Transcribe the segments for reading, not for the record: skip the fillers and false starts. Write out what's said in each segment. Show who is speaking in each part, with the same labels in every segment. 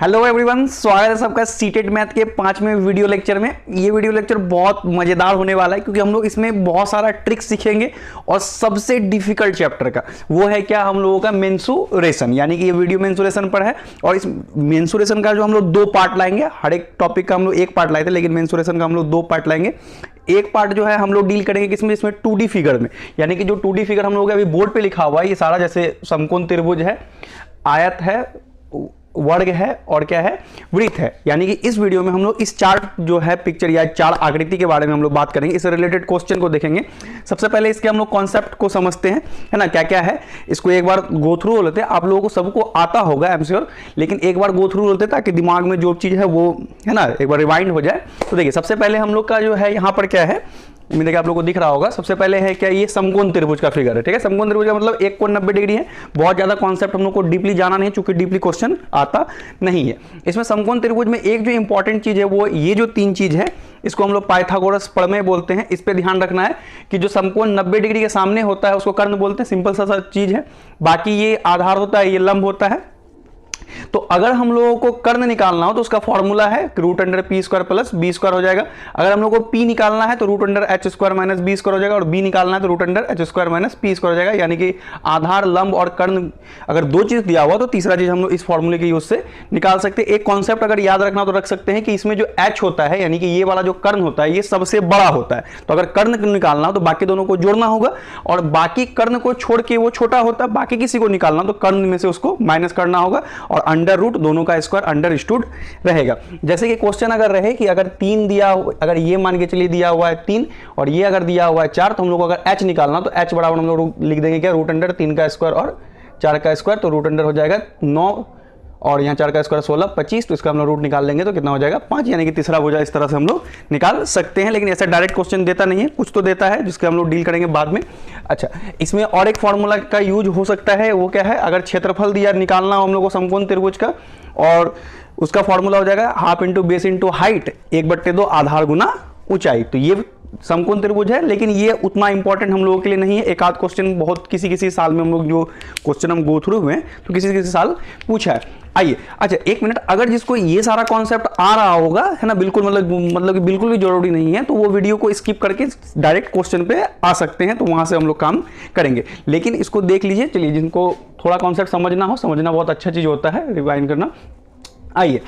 Speaker 1: Hello everyone, स्वागत है सबका सीटेट मैथ के 5वें वीडियो लेक्चर में। ये वीडियो लेक्चर बहुत मजेदार होने वाला है क्योंकि हम लोग इसमें बहुत सारा ट्रिक्स सीखेंगे और सबसे डिफिकल्ट चैप्टर का वो है क्या, हम लोगों का मेंसुरेशन। यानी कि ये वीडियो मेंसुरेशन पर है और इस मेंसुरेशन का जो हम लोग 2 पार्ट लाएंगे। हर एक टॉपिक का हम लोग 1 पार्ट लाए थे, लेकिन मेंसुरेशन का हम लोग 2 पार्ट लाएंगे। एक पार्ट जो है हम लोग डील करेंगे किसमें, इसमें 2D फिगर में। यानी कि जो 2D फिगर हम लोग अभी बोर्ड पे लिखा हुआ है, ये सारा जैसे समकोण त्रिभुज है, आयत है, वर्ग है और क्या है, वृत्त है। यानी कि इस वीडियो में हम लोग इस चार्ट जो है पिक्चर या चार आकृति के बारे में हम लोग बात करेंगे। इससे रिलेटेड क्वेश्चन को देखेंगे। सबसे पहले इसके हम लोग कॉन्सेप्ट को समझते हैं, है ना, क्या क्या है। इसको एक बार गो थ्रू हो लेते हैं। आप लोगों को सबको आता होगा आई एम श्योर, लेकिन एक बार गो थ्रू होते हैं ताकि दिमाग में जो चीज़ है वो, है ना, एक बार रिवाइंड हो जाए। तो देखिए, सबसे पहले हम लोग का जो है यहाँ पर क्या है, उम्मीद है कि आप लोगों को दिख रहा होगा। सबसे पहले है क्या, ये समकोण त्रिभुज का फिगर है। ठीक है, समकोण त्रिभुज का मतलब एक कोण 90 डिग्री है। बहुत ज्यादा कॉन्सेप्ट हम लोग को डीपली जाना नहीं है क्योंकि डीपली क्वेश्चन आता नहीं है। इसमें समकोण त्रिभुज में एक जो इंपॉर्टेंट चीज है वो ये जो 3 चीज है, इसको हम लोग पाइथागोरस प्रमेय बोलते हैं। इस पे ध्यान रखना है कि जो समकोण 90 डिग्री के सामने होता है उसको कर्ण बोलते हैं। सिंपल सा चीज है। बाकी ये आधार होता है, ये लंब होता है। तो अगर हम लोगों को कर्ण निकालना हो तो उसका फॉर्मूला है √p² प्लस b² हो जाएगा। अगर हम लोगों को p निकालना है तो √h² माइनस b² हो जाएगा, और b निकालना है तो √h² माइनस p² हो जाएगा। यानी कि आधार, लंब और कर्ण, अगर 2 चीज दिया हुआ तो तीसरा चीज हम लोग इस फॉर्मूले के यूज से निकाल सकते हैं। एक कॉन्सेप्ट अगर याद रखना तो रख सकते हैं कि इसमें जो h होता है, यानी कि ये वाला जो कर्ण होता है, ये सबसे बड़ा होता है। तो अगर कर्ण निकालना हो तो बाकी दोनों को जोड़ना होगा, और बाकी कर्ण को छोड़ के वो छोटा होता है, बाकी किसी को निकालना तो कर्ण में से उसको माइनस करना होगा, और अंडर रूट दोनों का स्क्वायर अंडरस्टूड रहेगा। जैसे कि क्वेश्चन अगर रहे कि अगर 3 दिया, अगर ये मान के चलिए दिया हुआ है 3 और ये अगर दिया हुआ है 4, तो हम लोग को अगर h निकालना तो h बराबर हम लोग लिख देंगे क्या, √3 का स्क्वायर और 4 का स्क्वायर। तो √, हो जाएगा 9 और यहाँ 4 का स्क्वायर 16, 25। तो इसका हम लोग रूट निकाल लेंगे तो कितना हो जाएगा, 5। यानी कि तीसरा भुजा इस तरह से हम लोग निकाल सकते हैं। लेकिन ऐसा डायरेक्ट क्वेश्चन देता नहीं है, कुछ तो देता है जिसके हम लोग डील करेंगे बाद में। अच्छा, इसमें और एक फॉर्मूला का यूज हो सकता है, वो क्या है, अगर क्षेत्रफल दिया निकालना हो हम लोग को समकोण त्रिभुज का, और उसका फॉर्मूला हो जाएगा ½ इंटू बेस इंटू हाइट 1/2 आधार गुना ऊंचाई। तो ये समकोण त्रिभुज है, लेकिन ये उतना इंपॉर्टेंट हम लोगों के लिए नहीं है। एक आध क्वेश्चन बहुत किसी साल में हम लोग जो क्वेश्चन हम गो थ्रू हुए तो किसी साल पूछा है। आइए, अच्छा 1 मिनट, अगर जिसको ये सारा कॉन्सेप्ट आ रहा होगा, है ना, बिल्कुल मतलब कि बिल्कुल भी जरूरी नहीं है, तो वो वीडियो को स्किप करके डायरेक्ट क्वेश्चन पे आ सकते हैं, तो वहां से हम लोग काम करेंगे। लेकिन इसको देख लीजिए। चलिए, जिनको थोड़ा कॉन्सेप्ट समझना हो, समझना बहुत अच्छा चीज होता है, रिवाइंड करना। आइए,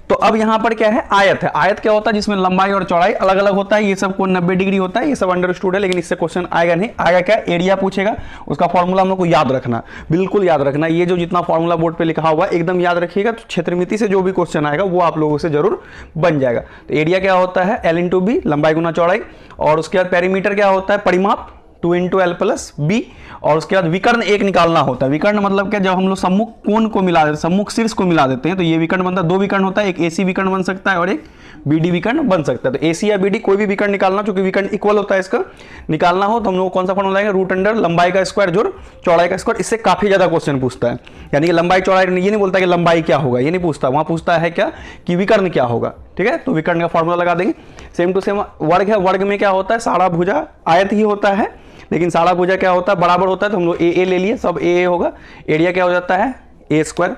Speaker 1: तो अब यहां पर क्या है, आयत है। आयत क्या होता है, जिसमें लंबाई और चौड़ाई अलग अलग होता है। ये सब कोण 90 डिग्री होता है, ये सब अंडरस्टूड है, लेकिन इससे क्वेश्चन आएगा नहीं। आएगा क्या, एरिया पूछेगा, उसका फॉर्मूला हम लोग को याद रखना, बिल्कुल याद रखना। ये जो जितना फॉर्मूला बोर्ड पे लिखा हुआ है एकदम याद रखिएगा। तो क्षेत्रमिति से जो भी क्वेश्चन आएगा वो आप लोगों से जरूर बन जाएगा। तो एरिया क्या होता है, L इंटू बी, लंबाई गुना चौड़ाई। और उसके बाद पेरीमीटर क्या होता है, परिमाप 2 इंटू L प्लस बी। और उसके बाद विकर्ण एक निकालना होता है। विकर्ण मतलब क्या, जब हम लोग सम्मुख कोण को मिला देते हैं, सम्मुख शीर्ष को मिला देते हैं, तो ये विकर्ण बनता है। 2 विकर्ण होता है, एक AC विकर्ण बन सकता है और एक BD विकर्ण बन सकता है। तो AC या BD कोई भी विकर्ण निकालना, क्योंकि विकर्ण इक्वल होता है, इसका निकालना हो तो हम लोग कौन सा फॉर्मूला लगाएंगे, √, लंबाई का स्क्वायर जोड़ चौड़ाई का स्क्वायर। इससे काफी ज्यादा क्वेश्चन पूछता है। यानी कि लंबाई चौड़ाई ये नहीं बोलता कि लंबाई क्या होगा, ये नहीं पूछता, वहां पूछता है क्या कि विकर्ण क्या होगा। ठीक है, तो विकर्ण का फॉर्मूला लगा देंगे। सेम टू सेम वर्ग है। वर्ग में क्या होता है, सारा भुजा आयत ही होता है, लेकिन सारा भुजा क्या होता है, बराबर होता है। तो हम लोग ए ले लिए, सब ए होगा। एरिया क्या हो जाता है, a²।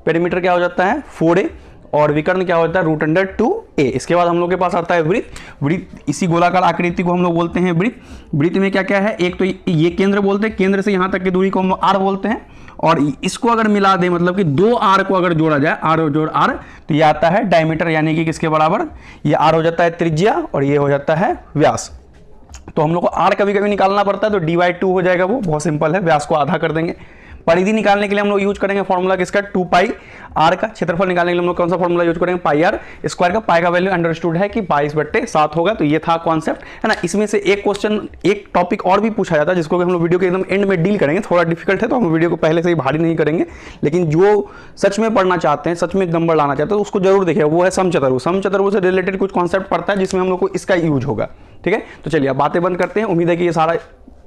Speaker 1: पेरीमीटर क्या हो जाता है, 4a। और विकर्ण क्या होता है, √2a। इसके बाद हम लोग के पास आता है वृत्त। वृत्त, इसी गोलाकार आकृति को हम लोग बोलते हैं वृत्त। वृत्त में क्या क्या है, एक तो ये केंद्र बोलते हैं, केंद्र से यहाँ तक की दूरी को हम लोग r बोलते हैं। और इसको अगर मिला दे, मतलब कि 2 r को अगर जोड़ा जाए, r जोड़ r, तो ये आता है डायमीटर। यानी कि किसके बराबर, ये r हो जाता है त्रिज्या और ये हो जाता है व्यास। तो हम लोग को r कभी कभी निकालना पड़ता है, तो d/2 हो जाएगा। वो बहुत सिंपल है, व्यास को आधा कर देंगे। परिधि निकालने के लिए हम लोग यूज करेंगे फॉर्मूला किसका, 2πr का। क्षेत्रफल निकालने के लिए हम लोग कौन सा फॉर्मूला यूज करेंगे, πr स्क्वायर का। पाई का वैल्यू अंडरस्टूड है कि 22/7 होगा। तो ये था कॉन्सेप्ट, है ना। इसमें से एक क्वेश्चन, एक टॉपिक और भी पूछा जाता है, जिसको हम लोग वीडियो के एकदम एंड में डील करेंगे। थोड़ा डिफिकल्ट है, तो हम वीडियो को पहले से ही भारी नहीं करेंगे, लेकिन जो सच में पढ़ना चाहते हैं, सच में नंबर लाना चाहते हैं, तो उसको जरूर देखिए। वो है समचतुर्भुज। समचतुर्भुज से रिलेटेड कुछ कॉन्सेप्ट पड़ता है, जिसमें हम लोग को इसका यूज होगा। ठीक है, तो चलिए अब बातें बंद करते हैं। उम्मीद है कि ये सारा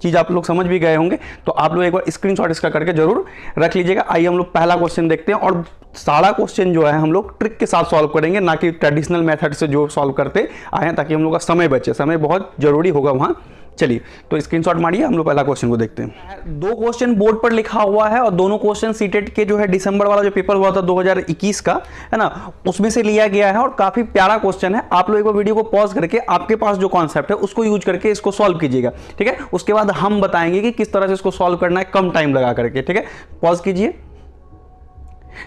Speaker 1: चीज आप लोग समझ भी गए होंगे। तो आप लोग एक बार स्क्रीनशॉट इसका करके जरूर रख लीजिएगा। आइए हम लोग पहला क्वेश्चन देखते हैं, और सारा क्वेश्चन जो है हम लोग ट्रिक के साथ सॉल्व करेंगे, ना कि ट्रेडिशनल मेथड से जो सॉल्व करते आए हैं, ताकि हम लोग का समय बचे। समय बहुत जरूरी होगा वहां चलिए तो स्क्रीनशॉट मारिए, हम लोग पहला क्वेश्चन को देखते हैं। 2 क्वेश्चन बोर्ड पर लिखा हुआ है और दोनों क्वेश्चन सीटेट के जो है दिसंबर वाला जो पेपर हुआ था 2021 का, है ना, उसमें से लिया गया है और काफी प्यारा क्वेश्चन है। आप लोग एक बार वीडियो को पॉज करके आपके पास जो कॉन्सेप्ट है उसको यूज करके इसको सॉल्व कीजिएगा, ठीक है। उसके बाद हम बताएंगे कि किस तरह से इसको सॉल्व करना है कम टाइम लगा करके, ठीक है। पॉज कीजिए।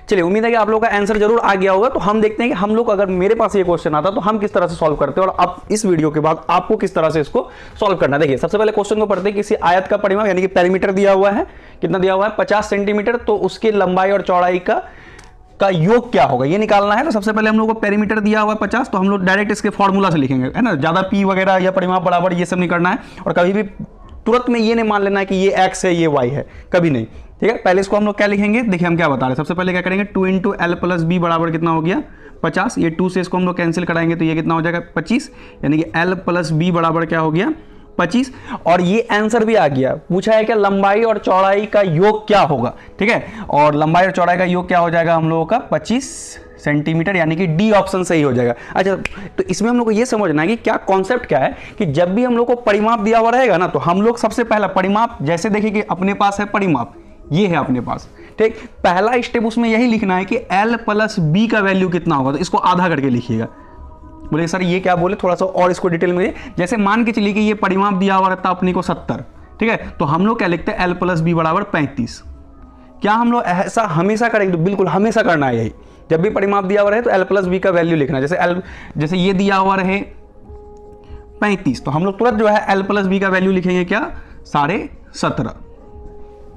Speaker 1: चलिए, उम्मीद है कि आप लोगों का आंसर जरूर आ गया होगा। तो हम देखते हैं कि हम लोग, अगर मेरे पास ये क्वेश्चन आता तो हम किस तरह से सॉल्व करते हैं और अब इस वीडियो के बाद आपको किस तरह से इसको सॉल्व करना है। देखिए, सबसे पहले क्वेश्चन को पढ़ते हैं। किसी आयत का परिमाप यानी कि पेरीमीटर दिया हुआ है, कितना दिया हुआ है 50 सेंटीमीटर, तो उसकी लंबाई और चौड़ाई का योग क्या होगा ये निकालना है। तो सबसे पहले हम लोग को पेरीमीटर दिया हुआ है 50, तो हम लोग डायरेक्ट इसके फॉर्मूला से लिखेंगे, है ना। ज्यादा पी वगैरह या परिमाप बराबर ये सब नहीं करना है और कभी भी तुरंत में ये नहीं मान लेना है कि ये एक्स है ये वाई है, कभी नहीं, ठीक है। पहले इसको हम लोग क्या लिखेंगे, देखिए हम क्या बता रहे हैं। सबसे पहले क्या करेंगे, 2 × L + B बराबर कितना हो गया 50। ये 2 से इसको हम लोग कैंसिल कराएंगे तो ये कितना हो जाएगा 25, यानी कि L + B बराबर क्या हो गया 25। और ये आंसर भी आ गया। पूछा है क्या, लंबाई और चौड़ाई का योग क्या होगा, ठीक है। और लंबाई और चौड़ाई का योग क्या हो जाएगा हम लोगों का 25 सेंटीमीटर, यानी कि डी ऑप्शन सही हो जाएगा। अच्छा, तो इसमें हम लोग को ये समझना है कि क्या कॉन्सेप्ट क्या है कि जब भी हम लोग को परिमाप दिया हुआ रहेगा ना, तो हम लोग सबसे पहला परिमाप, जैसे देखिए कि अपने पास है परिमाप, ये है अपने पास, ठीक। पहला स्टेप उसमें यही लिखना है कि L + B का वैल्यू कितना होगा, तो इसको आधा करके लिखिएगा। बोले सर ये क्या बोले, थोड़ा सा और इसको डिटेल में। जैसे मान के चलिए कि ये परिमाप दिया हुआ रहता अपने को 70, ठीक है, तो हम लोग क्या लिखते हैं L + B बराबर 35। क्या हम लोग ऐसा हमेशा करेंगे, तो बिल्कुल हमेशा करना है यही। जब भी परिमाप दिया हुआ रहे तो L + B का वैल्यू लिखना है। जैसे ये दिया हुआ रहे 35, तो हम लोग तुरंत जो है L + B का वैल्यू लिखेंगे क्या 17.5,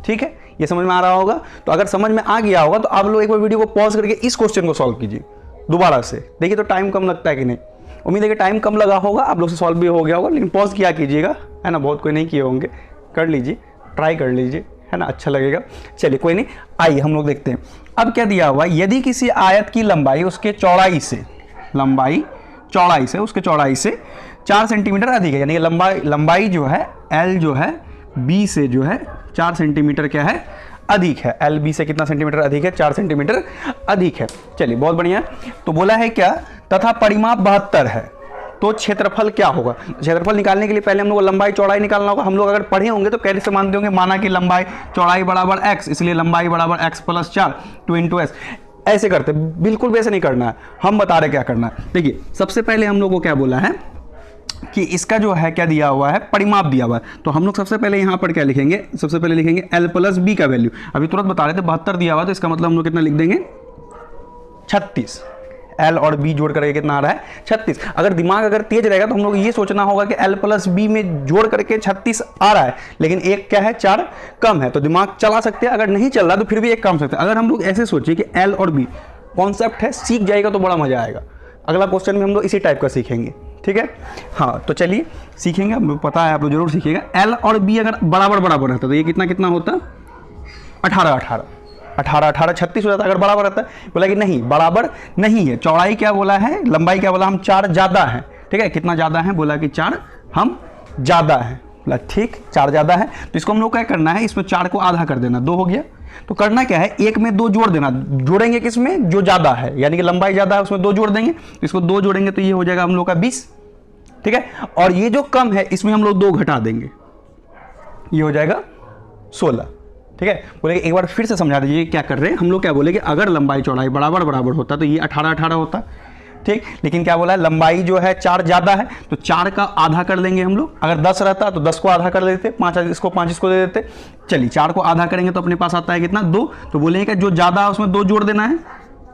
Speaker 1: ठीक है। ये समझ में आ रहा होगा। तो अगर समझ में आ गया होगा तो आप लोग एक बार वीडियो को पॉज करके इस क्वेश्चन को सॉल्व कीजिए दोबारा से, देखिए तो टाइम कम लगता है कि नहीं। उम्मीद है कि टाइम कम लगा होगा, आप लोग से सॉल्व भी हो गया होगा, लेकिन पॉज किया कीजिएगा, है ना। बहुत कोई नहीं किए होंगे, कर लीजिए, ट्राई कर लीजिए, है ना, अच्छा लगेगा। चलिए कोई नहीं, आइए हम लोग देखते हैं। अब क्या दिया हुआ है, यदि किसी आयत की लंबाई उसके चौड़ाई से, उसके चौड़ाई से 4 सेंटीमीटर अधिक है, यानी कि लंबाई जो है L जो है B से जो है 4 सेंटीमीटर क्या है अधिक है। L B से कितना सेंटीमीटर अधिक है, 4 सेंटीमीटर अधिक है। चलिए बहुत बढ़िया। तो बोला है क्या, तथा परिमाप 72 है, तो क्षेत्रफल क्या होगा। क्षेत्रफल निकालने के लिए पहले हम लोग को लंबाई चौड़ाई निकालना होगा। हम लोग अगर पढ़े होंगे तो कैसे मानते होंगे, माना कि लंबाई चौड़ाई बराबर x, इसलिए लंबाई बराबर x + 4 2 × s, ऐसे करते। बिल्कुल वैसे नहीं करना है, हम बता रहे क्या करना है। देखिए सबसे पहले हम लोग को क्या बोला है कि इसका जो है क्या दिया हुआ है, परिमाप दिया हुआ है। तो हम लोग सबसे पहले यहाँ पर क्या लिखेंगे, सबसे पहले लिखेंगे L + B का वैल्यू। अभी तुरंत बता रहे थे 72 दिया हुआ, तो इसका मतलब हम लोग कितना लिख देंगे 36। L और B जोड़ करके कितना आ रहा है 36। अगर दिमाग अगर तेज रहेगा तो हम लोग ये सोचना होगा कि L + B में जोड़ करके 36 आ रहा है, लेकिन एक क्या है 4 कम है, तो दिमाग चला सकते हैं। अगर नहीं चल रहा तो फिर भी एक काम सकते हैं। अगर हम लोग ऐसे सोचिए कि L और B कॉन्सेप्ट है, सीख जाएगा तो बड़ा मजा आएगा। अगला क्वेश्चन में हम लोग इसी टाइप का सीखेंगे, ठीक है। हाँ तो चलिए सीखेंगे, पता है आप लोग जरूर सीखिएगा। L और B अगर बराबर रहता तो ये कितना कितना होता 18 36 हो जाता अगर बराबर रहता है। बोला कि नहीं बराबर नहीं है, चौड़ाई क्या बोला है, लंबाई क्या बोला, हम 4 ज़्यादा है, ठीक है। कितना ज़्यादा है, बोला कि 4 हम ज़्यादा है, बोला ठीक 4 ज़्यादा है। तो इसको हम लोग क्या करना है, इसमें 4 को आधा कर देना, 2 हो गया। तो करना क्या है, एक में 2 जोड़ देना। जोड़ेंगे किसमें, जो ज़्यादा है, यानी कि लंबाई ज़्यादा है उसमें 2 जोड़ देंगे। इसको 2 जोड़ेंगे तो ये हो जाएगा हम लोग का 20, ठीक है। और ये जो कम है इसमें हम लोग 2 घटा देंगे, ये हो जाएगा 16, ठीक है। बोले एक बार फिर से समझा दीजिए क्या कर रहे हैं हम लोग। क्या बोले कि अगर लंबाई चौड़ाई बराबर होता तो ये 18 होता, ठीक। लेकिन क्या बोला है, लंबाई जो है 4 ज़्यादा है तो 4 का आधा कर देंगे हम लोग। अगर 10 रहता तो 10 को आधा कर देते, 5 इसको दे देते। चलिए 4 को आधा करेंगे तो अपने पास आता है कितना 2। तो बोलेंगे कि जो ज़्यादा है उसमें 2 जोड़ देना है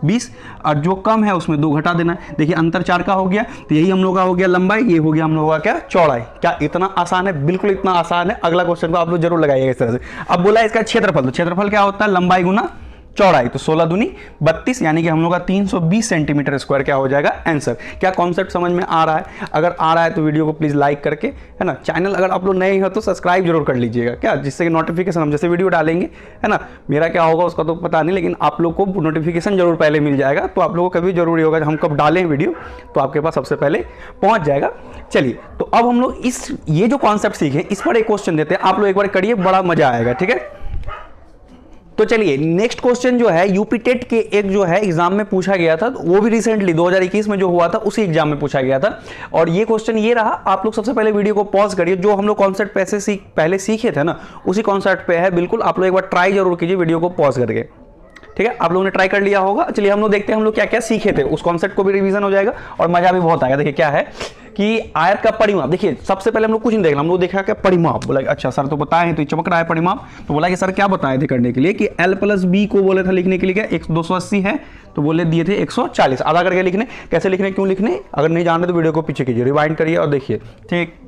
Speaker 1: 20, और जो कम है उसमें 2 घटा देना है। देखिए अंतर 4 का हो गया, तो यही हम लोग का हो गया लंबाई, ये हो गया हम लोग का क्या चौड़ाई। क्या इतना आसान है, बिल्कुल इतना आसान है। अगला क्वेश्चन को आप लोग जरूर लगाइएगा इस तरह से। अब बोला है इसका क्षेत्रफल, तो क्षेत्रफल क्या होता है, लंबाई गुना चौड़ाई, तो 16 दूनी 32, यानी कि हम लोग का 320 सेंटीमीटर स्क्वायर क्या हो जाएगा आंसर। क्या कॉन्सेप्ट समझ में आ रहा है? अगर आ रहा है तो वीडियो को प्लीज़ लाइक करके, है ना, चैनल अगर आप लोग नए हो तो सब्सक्राइब जरूर कर लीजिएगा, क्या, जिससे कि नोटिफिकेशन हम जैसे वीडियो डालेंगे, है ना, मेरा क्या होगा उसका तो पता नहीं, लेकिन आप लोग को नोटिफिकेशन जरूर पहले मिल जाएगा। तो आप लोगों को कभी जरूरी होगा हम कब डालें वीडियो तो आपके पास सबसे पहले पहुँच जाएगा। चलिए तो अब हम लोग ये जो कॉन्सेप्ट सीखे इस पर एक क्वेश्चन देते हैं, आप लोग एक बार करिए, बड़ा मजा आएगा, ठीक है। तो चलिए नेक्स्ट क्वेश्चन जो है यूपी टेट के एक जो है एग्जाम में पूछा गया था, वो भी रिसेंटली 2021 में जो हुआ था उसी एग्जाम में पूछा गया था। और ये क्वेश्चन ये रहा, आप लोग सबसे पहले वीडियो को पॉज करिए, जो हम लोग कॉन्सेप्ट पहले सीखे थे ना उसी कॉन्सेप्ट पे है बिल्कुल, आप लोग एक बार ट्राई जरूर कीजिए वीडियो को पॉज करके, ठीक है। आप लोगों ने ट्राई कर लिया होगा। चलिए हम लोग देखते हैं हम लोग क्या क्या सीखे थे, उस कॉन्सेप्ट को भी रिवीजन हो जाएगा और मजा भी बहुत आएगा। देखिए क्या है कि आयत का परिमाप, देखिए सबसे पहले हम लोग कुछ नहीं देखना, हम लोग देखा क्या परिमाप, बोला अच्छा सर तो बताए हैं, तो चमक रहा है परिमाप, तो बोला कि सर क्या बताए थे करने के लिए कि L प्लस बी को बोले था लिखने के लिए क्या 280 है, तो बोले दिए थे 140, आधा करके लिखने, कैसे लिखने क्यों लिखने, अगर नहीं जान रहे तो वीडियो को पीछे कीजिए, रिवाइंड करिए और देखिए, ठीक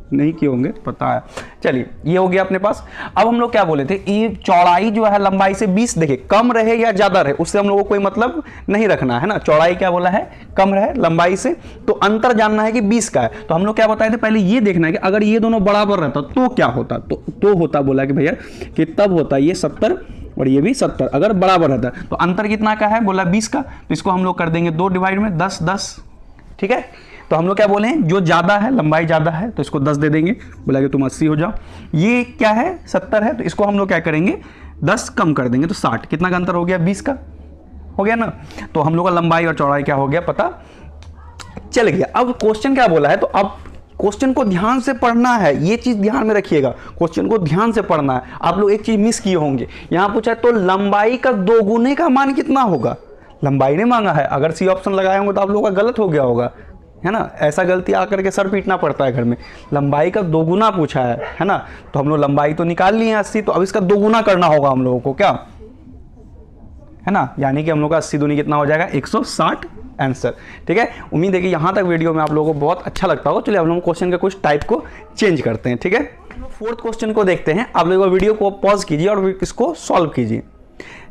Speaker 1: नहीं किए होंगे पता है। चलिए ये हो गया अपने पास। अब हम लोग क्या बोले थे, ये चौड़ाई जो है लंबाई से 20 देखिए कम रहे या ज्यादा रहे उससे हम लोगों को कोई मतलब नहीं रखना है ना, चौड़ाई क्या बोला है कम रहे लंबाई से, तो अंतर जानना है कि 20 का है। तो हम लोग क्या बताए थे, पहले ये देखना है कि अगर ये दोनों बराबर रहता तो क्या होता, तो होता बोला कि भैया कि तब होता ये 70 और ये भी 70 अगर बराबर रहता। तो अंतर कितना का है, बोला 20 का, तो इसको हम लोग कर देंगे 2 डिवाइड में 10 10, ठीक है। तो हम लोग क्या बोले हैं, जो ज्यादा है लंबाई ज्यादा है तो इसको 10 दे देंगे, बोला कि तुम 80 हो जाओ। ये क्या है 70 है, तो इसको हम लोग क्या करेंगे 10 कम कर देंगे तो 60, कितना का अंतर हो गया 20 का हो गया ना। तो हम लोग का लंबाई और चौड़ाई क्या हो गया पता चल गया। अब क्वेश्चन क्या बोला है, तो अब क्वेश्चन को ध्यान से पढ़ना है, ये चीज ध्यान में रखिएगा, क्वेश्चन को ध्यान से पढ़ना है। आप लोग एक चीज मिस किए होंगे, यहां पूछा है तो लंबाई का दोगुने का मान कितना होगा, लंबाई ने मांगा है, अगर सी ऑप्शन लगाए होंगे तो आप लोगों का गलत हो गया होगा, है ना। ऐसा गलती आकर के सर पीटना पड़ता है घर में, लंबाई का दोगुना पूछा है ना। तो हम लोग लंबाई तो निकाल लिए 80, तो अब इसका दोगुना करना होगा हम लोगों को, क्या है ना, यानी कि हम लोग का 80 दूनी कितना हो जाएगा 160 आंसर, ठीक है। उम्मीद है कि यहाँ तक वीडियो में आप लोगों को बहुत अच्छा लगता होगा। चलिए अब हम क्वेश्चन के कुछ टाइप को चेंज करते हैं, ठीक है। फोर्थ क्वेश्चन को देखते हैं, आप लोग वीडियो को पॉज कीजिए और इसको सॉल्व कीजिए।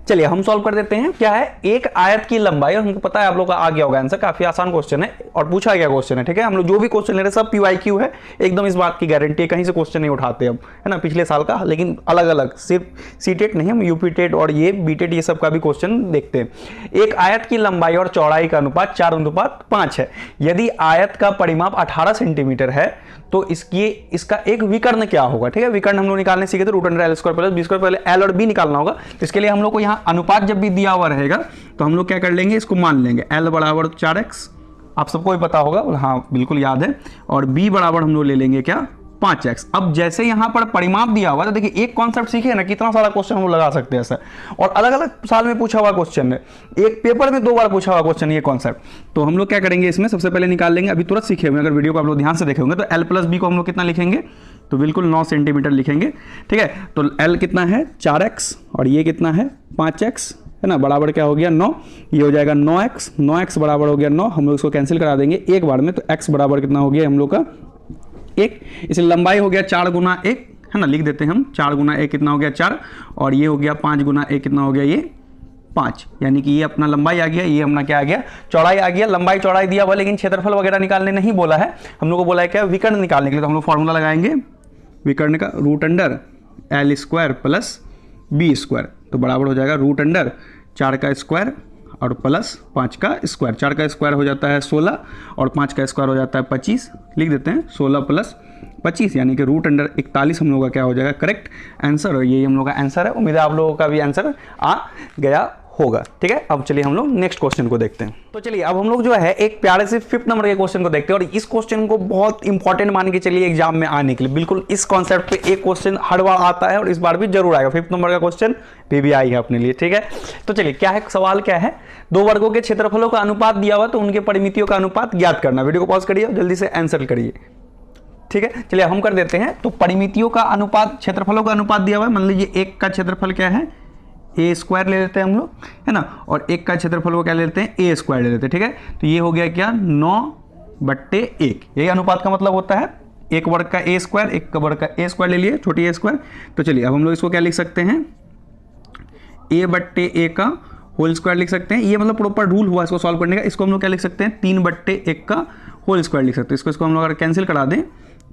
Speaker 1: चलिए हम सॉल्व कर देते हैं। क्या है, एक आयत की लंबाई, और हमको पता है आप लोग का आ गया होगा आंसर, काफी आसान क्वेश्चन है और पूछा गया क्वेश्चन है, ठीक है। हम लोग जो भी क्वेश्चन ले रहे हैं सब PYQ है, एकदम इस बात की गारंटी है, कहीं से क्वेश्चन नहीं उठाते हम, है ना, पिछले साल का, लेकिन अलग अलग, सिर्फ सीटेट नहीं, हम यूपी टेट और ये बीटेट ये सब का भी क्वेश्चन देखते हैं। एक आयत की लंबाई और चौड़ाई का अनुपात 4:5 है। यदि आयत का परिमाप 18 सेंटीमीटर है तो इसका एक विकर्ण क्या होगा, ठीक है। विकर्ण हम लोग निकालने सीखे थे, √L² + B², पहले L और B निकालना होगा। तो इसके लिए हम लोग को यहाँ अनुपात जब भी दिया हुआ रहेगा तो हम लोग क्या कर लेंगे, इसको मान लेंगे L = 4x, आप सबको भी पता होगा, हाँ बिल्कुल याद है, और B बराबर हम लोग ले लेंगे क्या 5x। अब जैसे यहां पर परिमाप दिया हुआ, तो देखिए एक कॉन्सेप्ट सीखे ना, कितना सारा क्वेश्चन हम लोग लगा सकते हैं ऐसा, और अलग अलग साल में पूछा हुआ क्वेश्चन है, एक पेपर में 2 बार पूछा हुआ क्वेश्चन ये कॉन्सेप्ट। तो हम लोग क्या करेंगे, इसमें सबसे पहले निकाल लेंगे, अभी तुरंत सीखे हुए, अगर वीडियो को आप लोग ध्यान से देखे होंगे, तो L + B को हम लोग कितना लिखेंगे, तो बिल्कुल 9 सेंटीमीटर लिखेंगे, ठीक है। तो L कितना है 4x और ये कितना है 5x, है ना, बराबर क्या हो गया 9, ये हो जाएगा 9x, 9x बराबर हो गया 9, हम लोग इसको कैंसिल करा देंगे एक बार में, तो x बराबर कितना हो गया हम लोग का 1, इसलिए लंबाई हो गया 4 × 1, है ना, लिख देते हैं हम 4 × 1 कितना हो गया 4, और ये हो गया 5 × 1 कितना हो गया ये 5, यानी कि ये अपना लंबाई आ गया, ये अपना क्या आ गया चौड़ाई आ गया। लंबाई चौड़ाई दिया हुआ, लेकिन क्षेत्रफल वगैरह निकालने नहीं बोला है, हम लोग को बोला है क्या विकर्ण निकालने के लिए। तो हम लोग फॉर्मूला लगाएंगे विकर्ण का, √L² + B², तो बराबर हो जाएगा √4 का स्क्वायर और प्लस 5 का स्क्वायर, 4 का स्क्वायर हो जाता है 16 और 5 का स्क्वायर हो जाता है 25, लिख देते हैं 16 + 25, यानी कि √41 हम लोगों का क्या हो जाएगा करेक्ट आंसर, और यही हम लोग का आंसर है। उम्मीद है आप लोगों का भी आंसर आ गया होगा, ठीक है। अब चलिए हम लोग नेक्स्ट क्वेश्चन को देखते हैं। तो चलिए अब हम लोग जो है एक प्यारे से 5th नंबर के क्वेश्चन को देखते हैं, और इस क्वेश्चन को बहुत इंपॉर्टेंट मान के चलिए एग्जाम में आने के लिए, बिल्कुल इस कॉन्सेप्ट पे एक क्वेश्चन हर बार आता है और इस बार भी जरूर आएगा, 5th नंबर का क्वेश्चन PBI है अपने लिए, ठीक है। तो चलिए क्या है सवाल, क्या है, 2 वर्गों के क्षेत्रफलों का अनुपात दिया हुआ, तो उनके परिमितियों का अनुपात ज्ञात करना। वीडियो को पॉज करिए, जल्दी से आंसर करिए, ठीक है। चलिए हम कर देते हैं। तो परिमितियों का अनुपात, क्षेत्रफलों का अनुपात दिया हुआ है, मान लीजिए 1 का क्षेत्रफल क्या है A² ले लेते हैं हम लोग, है ना, और 1 का क्षेत्रफल को क्या ले लेते हैं A² ले लेते हैं, ठीक है। तो ये हो गया क्या 9/1, यही अनुपात का मतलब होता है, 1 वर्ग का A², 1 वर्ग का A² ले लिए, छोटी A²। तो चलिए अब हम लोग इसको क्या लिख सकते हैं A/A का होल स्क्वायर लिख सकते हैं, ये मतलब प्रॉपर रूल हुआ इसको सॉल्व करने का। इसको हम लोग क्या लिख सकते हैं 3/1 का होल स्क्वायर लिख सकते हैं। इसको हम लोग अगर कैंसिल करा दें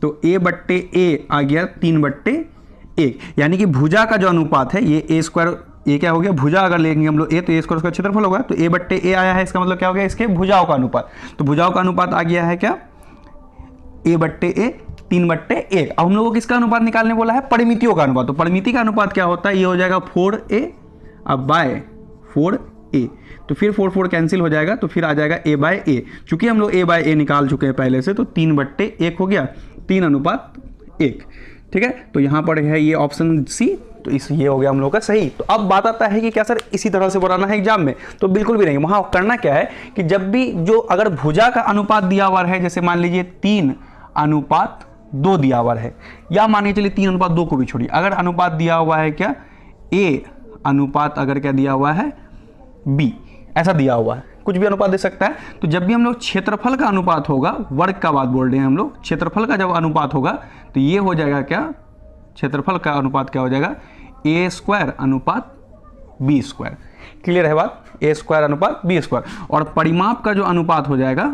Speaker 1: तो A/A आ गया 3/1, यानी कि भुजा का जो अनुपात है ये A², ये क्या हो गया भुजा, अगर लेंगे हम लोग A तो A² उसका क्षेत्रफल होगा, तो A/A आया है, इसका मतलब क्या हो गया इसके भुजाओं का अनुपात। तो भुजाओं का अनुपात आ गया है क्या A/A 3/1। अब हम लोग को किसका अनुपात निकालने बोला है, परिमितियों का अनुपात। तो परिमिति का अनुपात क्या होता है, ये हो जाएगा 4A अब बाय 4a, तो फिर 4 कैंसिल हो जाएगा, तो फिर आ जाएगा a बाय a। चूंकि हम लोग a बाय a निकाल चुके हैं पहले से, तो 3/1 हो गया, 3:1। ठीक है, तो यहाँ पर है ये ऑप्शन सी, तो ये हो गया हम लोग का सही। तो अब बात आता है कि क्या सर इसी तरह से बनाना है एग्जाम में, तो बिल्कुल भी नहीं। वहाँ करना क्या है कि जब भी जो अगर भुजा का अनुपात दिया हुआ है, जैसे मान लीजिए 3:2 दिया हुआ है, या मान के चलिए 3:2 को भी छोड़िए, अगर अनुपात दिया हुआ है क्या a अनुपात अगर क्या दिया हुआ है b, ऐसा दिया हुआ है, कुछ भी अनुपात दे सकता है। तो जब भी हम लोग क्षेत्रफल का अनुपात होगा, वर्ग का बात बोल रहे हैं हम लोग, क्षेत्रफल का जब अनुपात होगा तो ये हो जाएगा क्या, क्षेत्रफल का अनुपात क्या हो जाएगा, a² अनुपात b²। क्लियर है बात, a² अनुपात b²। और परिमाप का जो अनुपात हो जाएगा,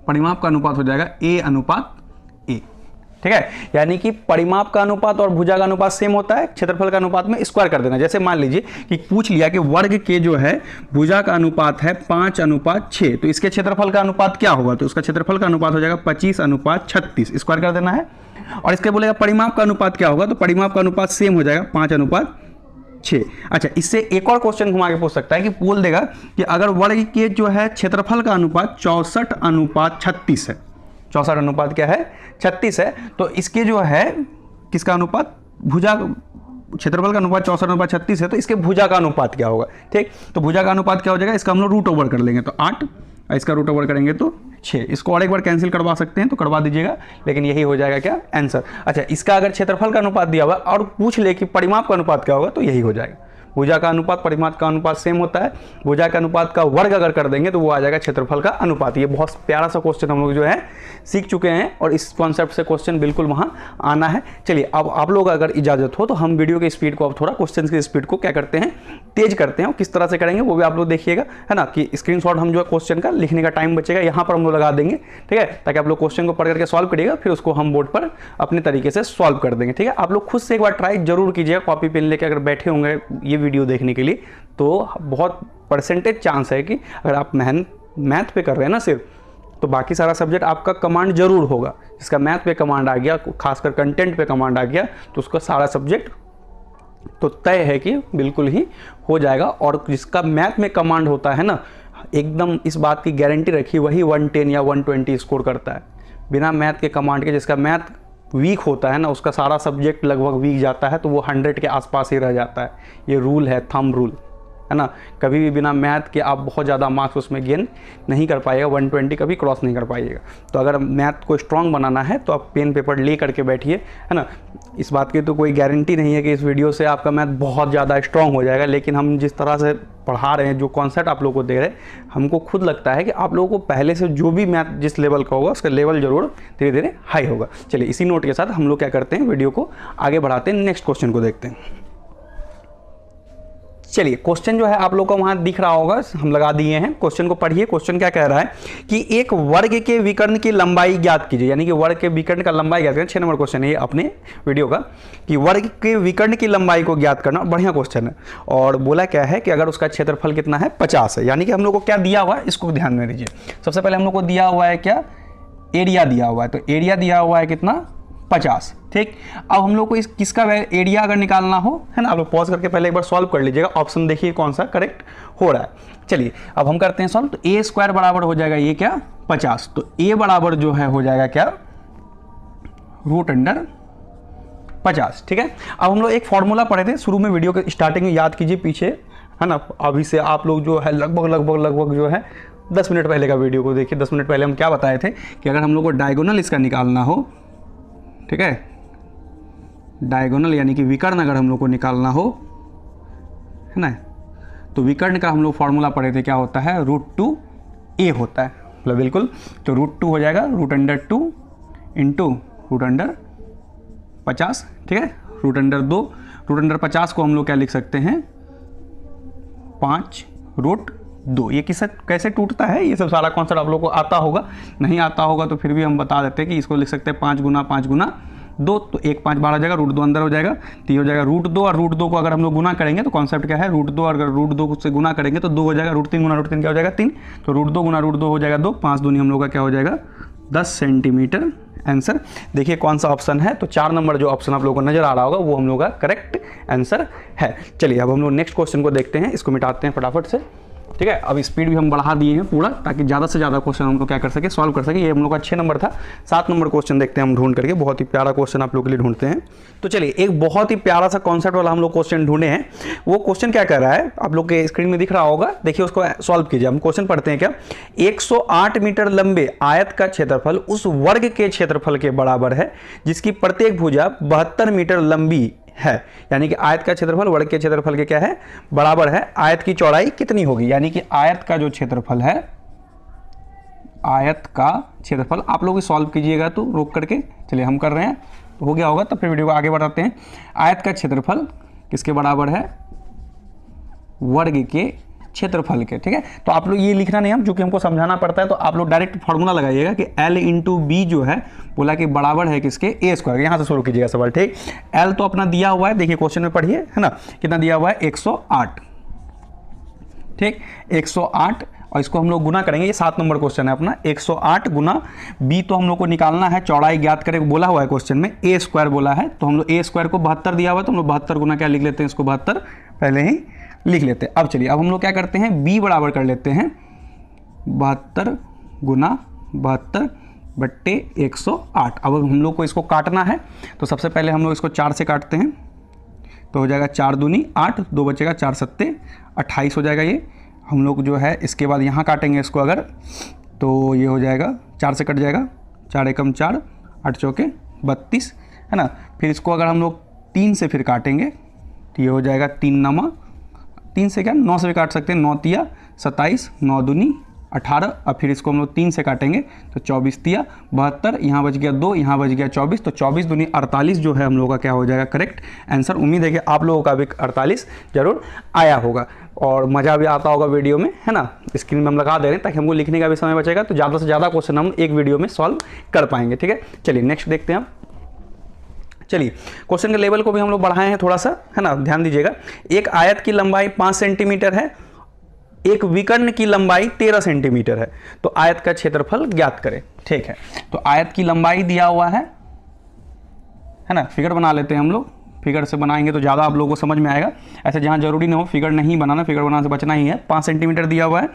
Speaker 1: परिमाप का अनुपात हो जाएगा a अनुपात a। ठीक है, यानी कि परिमाप का अनुपात और भुजा का अनुपात सेम होता है, क्षेत्रफल का अनुपात में स्क्वायर कर देना। जैसे मान लीजिए कि पूछ लिया कि वर्ग के जो है भुजा का अनुपात है 5:6, तो इसके क्षेत्रफल का अनुपात क्या होगा, तो उसका क्षेत्रफल का अनुपात हो जाएगा 25:36, स्क्वायर कर देना है। और इसके बोलेगा परिमाप का अनुपात क्या होगा, तो परिमाप का अनुपात सेम हो जाएगा 5:6। अच्छा, इससे एक और क्वेश्चन घुमा के पूछ सकता है कि बोल देगा कि अगर वर्ग के जो है क्षेत्रफल का अनुपात 64:36 है, 64 अनुपात क्या है 36 है, तो इसके जो है किसका अनुपात, भुजा, क्षेत्रफल का अनुपात 64:36 है, तो इसके भुजा का अनुपात क्या होगा। ठीक, तो भुजा का अनुपात क्या हो जाएगा, इसका हम लोग रूट ओवर कर लेंगे तो 8, इसका रूट ओवर करेंगे तो 6। इसको और एक बार कैंसिल करवा सकते हैं तो करवा दीजिएगा, लेकिन यही हो जाएगा क्या आंसर। अच्छा, इसका अगर क्षेत्रफल का अनुपात दिया हुआ और पूछ ले कि परिमाप का अनुपात क्या होगा, तो यही हो जाएगा। भुजा का अनुपात परिमाप का अनुपात सेम होता है, भुजा के अनुपात का वर्ग अगर कर देंगे तो वो आ जाएगा क्षेत्रफल का अनुपात। ये बहुत प्यारा सा क्वेश्चन हम लोग जो है सीख चुके हैं, और इस कॉन्सेप्ट से क्वेश्चन बिल्कुल वहाँ आना है। चलिए, अब आप लोग अगर इजाज़त हो तो हम वीडियो की स्पीड को अब थोड़ा क्वेश्चन की स्पीड को क्या करते हैं, तेज करते हैं। और किस तरह से करेंगे वो भी आप लोग देखिएगा, है ना, कि स्क्रीनशॉट हम जो है क्वेश्चन का लिखने का टाइम बचेगा, यहाँ पर हम लोग लगा देंगे। ठीक है, ताकि आप लोग क्वेश्चन को पढ़ करके सॉल्व करिएगा, फिर उसको हम बोर्ड पर अपने तरीके से सॉल्व कर देंगे। ठीक है, आप लोग खुद से एक बार ट्राई जरूर कीजिएगा, कॉपी पेन लेकर अगर बैठे होंगे ये वीडियो देखने के लिए, तो बहुत परसेंटेज चांस है कि अगर आप मैथ पे कर रहे हैं ना सिर्फ, तो बाकी सारा सब्जेक्ट आपका कमांड जरूर होगा। जिसका मैथ पे कमांड आ गया, खासकर कंटेंट पे कमांड आ गया, तो उसका सारा सब्जेक्ट तो तय है कि बिल्कुल ही हो जाएगा। और जिसका मैथ में कमांड होता है ना, एकदम इस बात की गारंटी रखिए, वही 110 या 120 स्कोर करता है। बिना मैथ के कमांड के जिसका मैथ वीक होता है ना, उसका सारा सब्जेक्ट लगभग वीक जाता है, तो वो 100 के आसपास ही रह जाता है। ये रूल है, थंब रूल है ना। कभी भी बिना मैथ के आप बहुत ज़्यादा मार्क्स उसमें गेन नहीं कर पाइएगा, 120 कभी क्रॉस नहीं कर पाइएगा। तो अगर मैथ को स्ट्रॉन्ग बनाना है तो आप पेन पेपर ले करके बैठिए, है ना। इस बात की तो कोई गारंटी नहीं है कि इस वीडियो से आपका मैथ बहुत ज़्यादा स्ट्रॉन्ग हो जाएगा, लेकिन हम जिस तरह से पढ़ा रहे हैं, जो कॉन्सेप्ट आप लोगों को दे रहे हैं, हमको खुद लगता है कि आप लोगों को पहले से जो भी मैथ जिस लेवल का होगा उसका लेवल जरूर धीरे धीरे हाई होगा। चलिए, इसी नोट के साथ हम लोग क्या करते हैं, वीडियो को आगे बढ़ाते हैं, नेक्स्ट क्वेश्चन को देखते हैं। चलिए, क्वेश्चन जो है आप लोग को वहां दिख रहा होगा, हम लगा दिए हैं। क्वेश्चन को पढ़िए। क्वेश्चन क्या कह रहा है कि एक वर्ग के विकर्ण की लंबाई ज्ञात कीजिए, यानी कि वर्ग के विकर्ण का लंबाई ज्ञात करना। 6 नंबर क्वेश्चन है ये अपने वीडियो का, कि वर्ग के विकर्ण की लंबाई को ज्ञात करना। बढ़िया क्वेश्चन है। और बोला क्या है कि अगर उसका क्षेत्रफल कितना है, 50 है। यानी कि हम लोग को क्या दिया हुआ है, इसको ध्यान में दीजिए। सबसे पहले हम लोग को दिया हुआ है क्या, एरिया दिया हुआ है। तो एरिया दिया हुआ है कितना, 50। ठीक, अब हम लोग को इस किसका एरिया अगर निकालना हो, है ना, आप लोग पॉज करके पहले एक बार सॉल्व कर लीजिएगा। ऑप्शन देखिए कौन सा करेक्ट हो रहा है। चलिए, अब हम करते हैं सॉल्व। तो a² बराबर हो जाएगा ये क्या, 50। तो a बराबर जो है हो जाएगा क्या, √50। ठीक है, अब हम लोग एक फॉर्मूला पढ़े थे शुरू में, वीडियो के स्टार्टिंग में, याद कीजिए पीछे, है ना। अभी से आप लोग जो है लगभग जो है 10 मिनट पहले का वीडियो को देखिए। 10 मिनट पहले हम क्या बताए थे कि अगर हम लोग को डायगोनल इसका निकालना हो, ठीक है, डायगोनल यानी कि विकर्ण अगर हम लोग को निकालना हो, है ना, तो विकर्ण का हम लोग फॉर्मूला पढ़े थे, क्या होता है, √2a होता है, मतलब बिल्कुल। तो √2 हो जाएगा √2 इंटू √50। ठीक है, √2, √50 को हम लोग क्या लिख सकते हैं, 5√2। ये कैसे टूटता है, ये सब सारा कॉन्सेप्ट आप लोग को आता होगा। नहीं आता होगा तो फिर भी हम बता देते हैं कि इसको लिख सकते हैं 5 गुना 5 गुना 2। तो 1 5 12 हो जाएगा, √2 अंदर हो जाएगा, तो ये हो जाएगा √2। और √2 को अगर हम लोग गुना करेंगे तो कॉन्सेप्ट क्या है, √2 अगर √2 से गुना करेंगे तो 2 हो जाएगा, √3 गुना √3 क्या हो जाएगा, 3। तो √2 गुना √2 हो जाएगा 2, 5 दूनी हम लोग का क्या हो जाएगा, 10 सेंटीमीटर आंसर। देखिए कौन सा ऑप्शन है, तो 4 नंबर जो ऑप्शन आप लोगों को नजर आ रहा होगा वो हम लोग का करेक्ट आंसर है। चलिए अब हम लोग नेक्स्ट क्वेश्चन को देखते हैं, इसको मिटाते हैं फटाफट से, ठीक है। अब स्पीड भी हम बढ़ा दिए हैं पूरा, ताकि ज़्यादा से ज़्यादा क्वेश्चन हम लोग क्या कर सके, सॉल्व कर सके। ये हम लोग का 6 नंबर था, 7 नंबर क्वेश्चन देखते हैं हम ढूंढ करके, बहुत ही प्यारा क्वेश्चन आप लोग के लिए ढूंढते हैं। तो चलिए एक बहुत ही प्यारा सा कॉन्सेप्ट वाला हम लोग क्वेश्चन ढूंढे हैं। वो क्वेश्चन क्या कर रहा है, आप लोग के स्क्रीन में दिख रहा होगा, देखिए उसको सॉल्व कीजिए। हम क्वेश्चन पढ़ते हैं क्या, 108 मीटर लंबे आयत का क्षेत्रफल उस वर्ग के क्षेत्रफल के बराबर है जिसकी प्रत्येक भुजा 72 मीटर लंबी है। यानी कि आयत का क्षेत्रफल वर्ग के क्षेत्रफल के क्या है, बराबर है। आयत की चौड़ाई कितनी होगी, यानी कि आयत का जो क्षेत्रफल है, आयत का क्षेत्रफल आप लोग सॉल्व कीजिएगा तो रोक करके, चलिए हम कर रहे हैं, तो हो गया होगा, तब फिर वीडियो को आगे बढ़ाते हैं। आयत का क्षेत्रफल किसके बराबर है, वर्ग के क्षेत्रफल के, ठीक है। तो आप लोग ये लिखना नहीं, हम चूंकि हमको समझाना पड़ता है, तो आप लोग डायरेक्ट फॉर्मूला लगाइएगा कि L इंटू बी जो है बोला कि बराबर है किसके, ए स्क्वायर। यहाँ से शुरू कीजिएगा सवाल, ठीक। L तो अपना दिया हुआ है, देखिए क्वेश्चन में पढ़िए, है ना, कितना दिया हुआ है, 108, ठीक, 108, और इसको हम लोग गुना करेंगे, ये 7 नंबर क्वेश्चन है अपना। 108 गुना बी तो हम लोग को निकालना है, चौड़ाई ज्ञात करें बोला हुआ है क्वेश्चन में, ए स्क्वायर बोला है, तो हम लोग ए स्क्वायर को 72 दिया हुआ है, तो हम लोग 72 गुना क्या लिख लेते हैं, इसको 72 पहले ही लिख लेते हैं। अब चलिए अब हम लोग क्या करते हैं, b बराबर कर लेते हैं 72 गुना 72 बट्टे 108। अब हम लोग को इसको काटना है, तो सबसे पहले हम लोग इसको 4 से काटते हैं, तो हो जाएगा 4 दूनी 8, 2 बचेगा, 4 सत्ते 28 हो जाएगा ये। हम लोग जो है इसके बाद यहाँ काटेंगे इसको अगर, तो ये हो जाएगा 4 से कट जाएगा, 4 एकम 4, 8 चौके 32, है ना। फिर इसको अगर हम लोग 3 से फिर काटेंगे, तो ये हो जाएगा 3 नमा, 3 से क्या 9 से भी काट सकते हैं, 9 तिया 27, 9 दूनी 18, अब फिर इसको हम लोग 3 से काटेंगे तो 24 तिया 72, यहाँ बच गया 2, यहाँ बच गया 24, तो 24 दूनी 48 जो है हम लोगों का क्या हो जाएगा करेक्ट आंसर। उम्मीद है कि आप लोगों का भी 48 जरूर आया होगा और मज़ा भी आता होगा वीडियो में, है ना। स्क्रीन में हम लगा दे रहे हैं ताकि हमको लिखने का भी समय बचेगा, तो ज़्यादा से ज़्यादा क्वेश्चन हम एक वीडियो में सॉल्व कर पाएंगे, ठीक है। चलिए नेक्स्ट देखते हैं हम। चलिए क्वेश्चन के लेवल को भी हम लोग बढ़ाए हैं थोड़ा सा, है ना, ध्यान दीजिएगा। एक आयत की लंबाई 5 सेंटीमीटर है, एक विकर्ण की लंबाई 13 सेंटीमीटर है, तो आयत का क्षेत्रफल ज्ञात करें, ठीक है। तो आयत की लंबाई दिया हुआ है ना, फिगर बना लेते हैं हम लोग, फिगर से बनाएंगे तो ज़्यादा आप लोगों को समझ में आएगा। ऐसे जहाँ जरूरी ना हो फिगर नहीं बनाना, फिगर बनाने से बचना ही है। 5 सेंटीमीटर दिया हुआ है,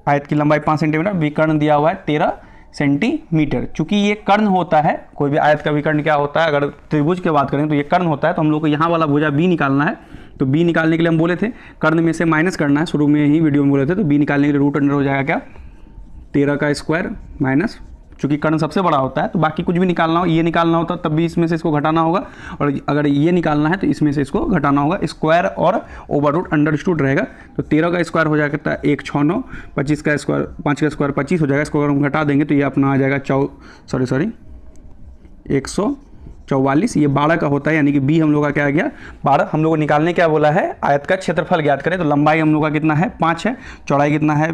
Speaker 1: आयत की लंबाई 5 सेंटीमीटर, विकर्ण दिया हुआ है 13 सेंटीमीटर। चूंकि ये कर्ण होता है, कोई भी आयत का विकर्ण क्या होता है, अगर त्रिभुज की बात करें तो ये कर्ण होता है, तो हम लोग को यहाँ वाला भुजा बी निकालना है। तो बी निकालने के लिए हम बोले थे कर्ण में से माइनस करना है, शुरू में ही वीडियो में बोले थे। तो बी निकालने के लिए रूट अंडर हो जाएगा क्या, 13 का स्क्वायर माइनस, चूंकि कर्ण सबसे बड़ा होता है तो बाकी कुछ भी निकालना हो, ये निकालना होता तब भी इसमें से इसको घटाना होगा, और अगर ये निकालना है तो इसमें से इसको घटाना होगा। स्क्वायर और ओवर रूट अंडरस्टूड रहेगा, तो 13 का स्क्वायर हो जाएगा 1 6 9, 25 का स्क्वायर 5 का स्क्वायर 25 हो जाएगा। इसको अगर हम घटा देंगे तो ये अपना आ जाएगा 144, ये 12 का होता है, यानी कि बी हम लोग का क्या आ गया 12। हम लोग को निकालने क्या बोला है, आयत का क्षेत्रफल ज्ञात करें, तो लंबाई हम लोग का कितना है 5 है, चौड़ाई कितना है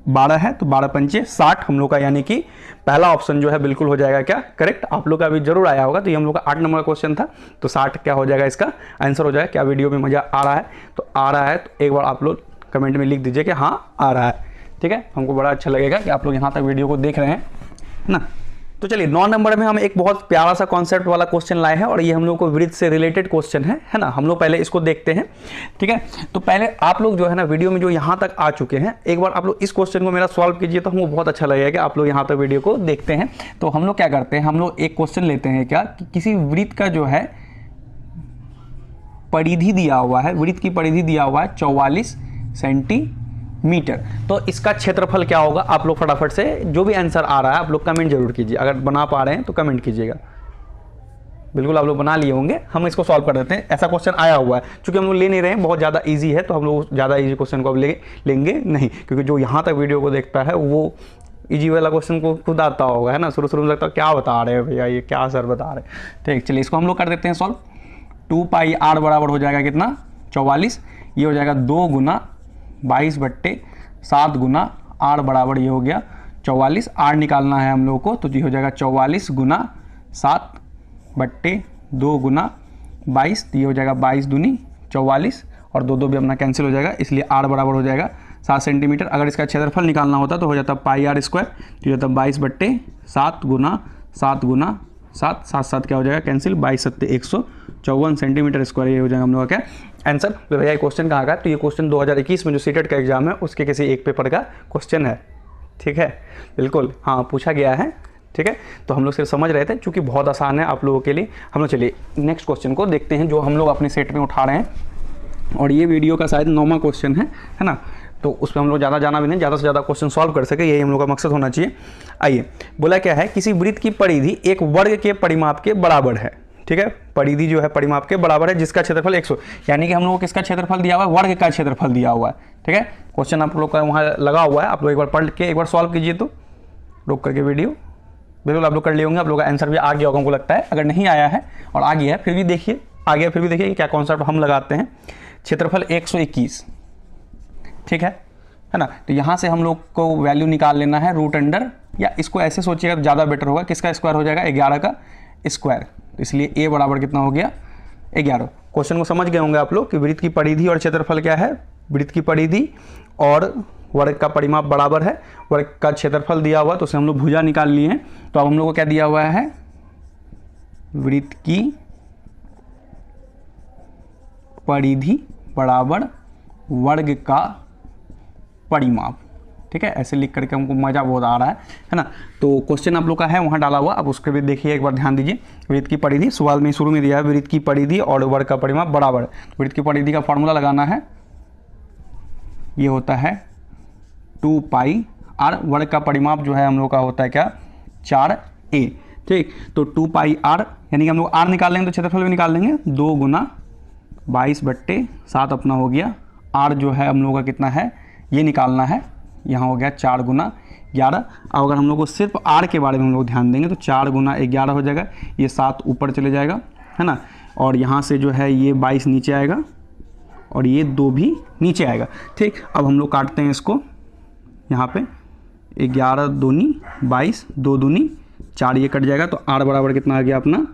Speaker 1: 12 है, तो 12 पंचे 60 हम लोग का, यानी कि पहला ऑप्शन जो है बिल्कुल हो जाएगा क्या करेक्ट। आप लोग का भी जरूर आया होगा, तो ये हम लोग का 8 नंबर क्वेश्चन था, तो 60 क्या हो जाएगा इसका आंसर हो जाएगा। क्या वीडियो में मजा आ रहा है, तो आ रहा है तो एक बार आप लोग कमेंट में लिख दीजिए कि हाँ आ रहा है, ठीक है। हमको बड़ा अच्छा लगेगा कि आप लोग यहाँ तक वीडियो को देख रहे हैं ना। तो चलिए 9 नंबर में हम एक बहुत प्यारा सा कॉन्सेप्ट वाला क्वेश्चन लाए हैं, और ये हम लोग को वृत्त से रिलेटेड क्वेश्चन है ना। हम लोग पहले इसको देखते हैं, ठीक है। तो पहले आप लोग जो है ना वीडियो में जो यहाँ तक आ चुके हैं, एक बार आप लोग इस क्वेश्चन को मेरा सॉल्व कीजिए, तो हमको बहुत अच्छा लगेगा कि आप लोग यहाँ तक वीडियो को देखते हैं। तो हम लोग क्या करते हैं, हम लोग एक क्वेश्चन लेते हैं क्या, कि किसी वृत्त का जो है परिधि दिया हुआ है, वृत्त की परिधि दिया हुआ है 44 सेंटीमीटर, तो इसका क्षेत्रफल क्या होगा। आप लोग फटाफट से जो भी आंसर आ रहा है आप लोग कमेंट जरूर कीजिए, अगर बना पा रहे हैं तो कमेंट कीजिएगा। बिल्कुल आप लोग बना लिए होंगे, हम इसको सॉल्व कर देते हैं। ऐसा क्वेश्चन आया हुआ है, क्योंकि हम लोग ले नहीं रहे हैं, बहुत ज़्यादा इजी है, तो हम लोग ज़्यादा इजी क्वेश्चन को अब लेंगे नहीं, क्योंकि जो यहाँ तक वीडियो को देखता है वो इजी वाला क्वेश्चन को खुद आता होगा, है ना। शुरू में लगता है क्या बता रहे हैं भैया, ये क्या सर बता रहे हैं। ठीक, चलिए इसको हम लोग कर देते हैं सॉल्व। 2 पाई r बराबर हो जाएगा कितना 44, ये हो जाएगा 2 गुना 22 बट्टे 7 गुना r बराबर ये हो गया 44। r निकालना है हम लोग को, तो ये हो जाएगा 44 गुना 7 बट्टे 2 गुना 22, ये हो जाएगा 22 दूनी 44, और 2 2 भी अपना कैंसिल हो जाएगा, इसलिए r बराबर हो जाएगा 7 सेंटीमीटर। अगर इसका क्षेत्रफल निकालना होता तो हो जाता पाई आर स्क्वायर, तो हो जाता 22/7 गुना 7 गुना 7, 7 7 क्या हो जाएगा कैंसिल, 22 7 154 सेंटीमीटर स्क्वायर। ये हो जाएगा हम लोग का क्या आंसर। तो भैया ये क्वेश्चन कहाँ का है, तो ये क्वेश्चन 2021 में जो सीटेट का एग्जाम है उसके किसी एक पेपर का क्वेश्चन है, ठीक है, बिल्कुल हाँ पूछा गया है, ठीक है। तो हम लोग सिर्फ समझ रहे थे चूँकि बहुत आसान है आप लोगों के लिए। हम लोग चलिए नेक्स्ट क्वेश्चन को देखते हैं जो हम लोग अपने सेट में उठा रहे हैं, और ये वीडियो का शायद 9वां क्वेश्चन है ना, तो उस पर हम लोग ज़्यादा जाना भी नहीं, ज़्यादा से ज़्यादा क्वेश्चन सॉल्व कर सके, यही हम लोग का मकसद होना चाहिए। आइए, बोला क्या है, किसी वृत्त की परिधि एक वर्ग के परिमाप के बराबर है, ठीक है, परिधि जो है परिमाप के बराबर है जिसका क्षेत्रफल 100, यानी कि हम लोग को किसका क्षेत्रफल दिया हुआ है, वर्ग का क्षेत्रफल दिया हुआ है, ठीक है। क्वेश्चन आप लोग का वहाँ लगा हुआ है, आप लोग एक बार पढ़ के एक बार सॉल्व कीजिए, तो रोक करके वीडियो, बिल्कुल आप लोग कर लिए होंगे, आप लोग का आंसर भी आ गया होगा हमको लगता है। अगर नहीं आया है और आ गया है फिर भी देखिए, आ गया फिर भी देखिए क्या कॉन्सेप्ट हम लगाते हैं। क्षेत्रफल 121, ठीक है ना। तो यहाँ से हम लोग को वैल्यू निकाल लेना है रूट अंडर, या इसको ऐसे सोचिएगा तो ज़्यादा बेटर होगा, किसका स्क्वायर हो जाएगा 11 का स्क्वायर, तो इसलिए a बराबर कितना हो गया 11। क्वेश्चन को समझ गए होंगे आप लोग कि वृत्त की परिधि और क्षेत्रफल क्या है, वृत्त की परिधि और वर्ग का परिमाप बराबर है, वर्ग का क्षेत्रफल दिया हुआ तो उसे हम लोग भुजा निकाल लिए हैं। तो अब हम लोग को क्या दिया हुआ है, वृत्त की परिधि बराबर वर्ग का परिमाप, ठीक है, ऐसे लिख करके हमको मजा बहुत आ रहा है ना। तो क्वेश्चन आप लोग का है वहाँ डाला हुआ, अब उसके भी देखिए एक बार ध्यान दीजिए। वृत्त की परिधि सवाल में शुरू में दिया है, वृत्त की परिधि और वर्ग का परिमाप बराबर। वृत्त की परिधि का फॉर्मूला लगाना है, ये होता है 2 पाई आर, वर्ग का परिमाप जो है हम लोग का होता है क्या 4a, ठीक। तो 2 पाई आर, यानी कि हम लोग आर निकाल लेंगे तो क्षेत्रफल भी निकाल लेंगे, 2 गुना 22/7 अपना हो गया। आर जो है हम लोग का कितना है ये निकालना है, यहाँ हो गया 4 गुना 11। अब अगर हम लोग को सिर्फ आर के बारे में हम लोग ध्यान देंगे तो 4 गुना 11 हो जाएगा, ये 7 ऊपर चले जाएगा है ना, और यहाँ से जो है ये 22 नीचे आएगा और ये 2 भी नीचे आएगा, ठीक। अब हम लोग काटते हैं इसको, यहाँ पे 11 दूनी 22, 2 दूनी 4, ये कट जाएगा, तो आर बराबर कितना आ गया अपना